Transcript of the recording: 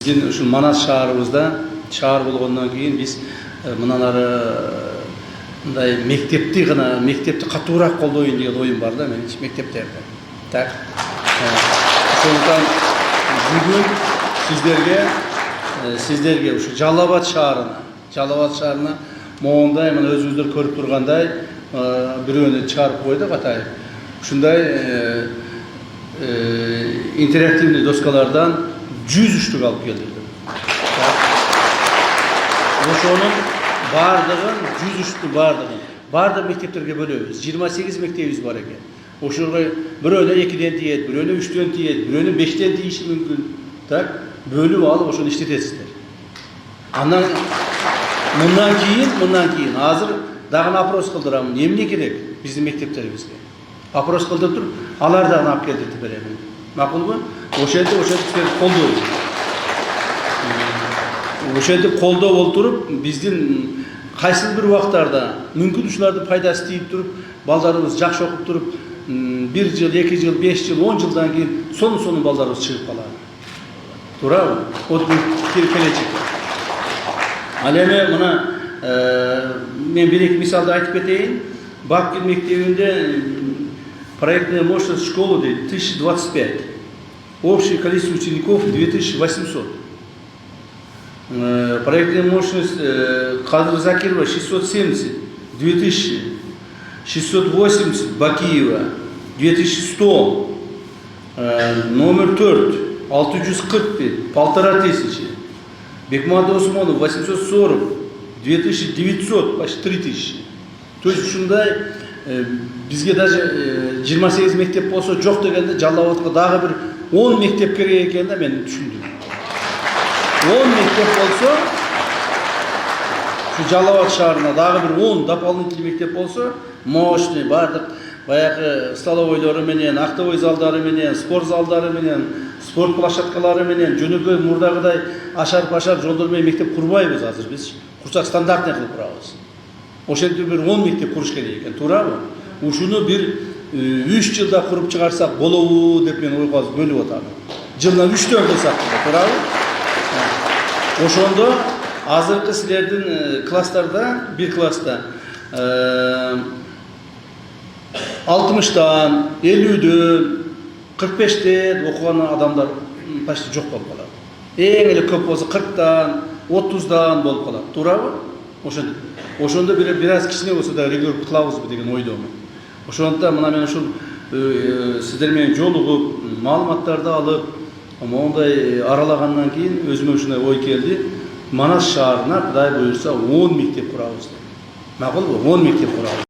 Bizim ушул Манас шаарыбызда шаар болгондон кийин биз мыналары мындай мектепти катуураак колдоюн деген оюм бар да менин мектептерде. Так. Ошондуктан бүгүн сиздерге ушу Жалал Абад шаарына моундай мына өзүңүздөр көрүп тургандай бирөөнү чыгарып койдук атайын. Ушундай интерактивный доскалардан 100 үштүк алып келдирдим. Ошонун бардыгын 100 үштү бардык мектептерге бөлөбүз. 28 мектебибиз бар экен. Ошого бирөөнө 2ден тиет, бирөөнө 3дөн тиет, бирөөнө 5ден тийиши мүмкүн. Так, бөлүп алып ошону иштетесиздер. Андан мындан кийин азыр дагы опрос кылдырам. Эмне керек биздин мектептерибизге? Опрос кылдырып туруп, алар дагы алып келдиртип берем. Макулбу? Ошентип колдойбуз. Ошентип колдоо болуп туруп, биздин кайсыл бир убактарда мүмкүн ушулардын пайдасы тийип туруп, балдарыбыз жакшы окуп туруп, 1 жыл, 2 жыл, 5 жыл, 10 жылдан кийин сону балдарыбыз чыгып калат. Туурабы? Вот келечек. Ал эми мына мен бир-эки мисалды айтып кетейин. Бабкин мектебинде проектная мощность школы дейт 1025. Общее количество учеников 2800. Проектная мощность Кадыр Закирова 670, 2000. 680 Бакиева 2100. Номер 4 640, 1500. Бекмамбет Осмонов 840, 2900, почти 3000. То есть ушундай бизге даже 28 мектеп болсо жок дегенде Жалал Абадка дагы бир 10 мектеп керек экен да мен түшүндүм. 10 мектеп болсо, şu Жалал Абад шаарына дагы бир 10 дополнительный мектеп болсо, мощный бардык баягы столовойлору менен, актовой залдары менен, спорт залдары менен, спорт площадкалары менен, жөнөкөй мурдагыдай ашар-пашар жолдор менен мектеп курбайбыз азыр биз. Курсак стандартный кылып курабыз. Ошентип бир 10 мектеп куруш керек экен, туурабы? Ушуну бир 3 жылда куруп чыгарсак болобу деп мен ойго бөлүп атам. Жылына 3дөн кылсак, туурабы? Ошондо азыркы силердин класстарда, бир класста 60тан, 50дөн, 45тен окуган адамдар почти жок болуп калат. Эң эле көп болсо 40тан, 30дан болуп калат. Туурабы? Ошондо бир аз кичине болсо да регулярдуу кылабызбы деген ойдомун. Ошондуктан мына мен ушул сиздер менен жолугуп, маалыматтарды алып, мондай аралагандан кийин өзүмө ушундай ой келди. Манас шаарына Кудай буйрса 10 мектеп курабыз деп. Макулбу? 10 мектеп курабыз.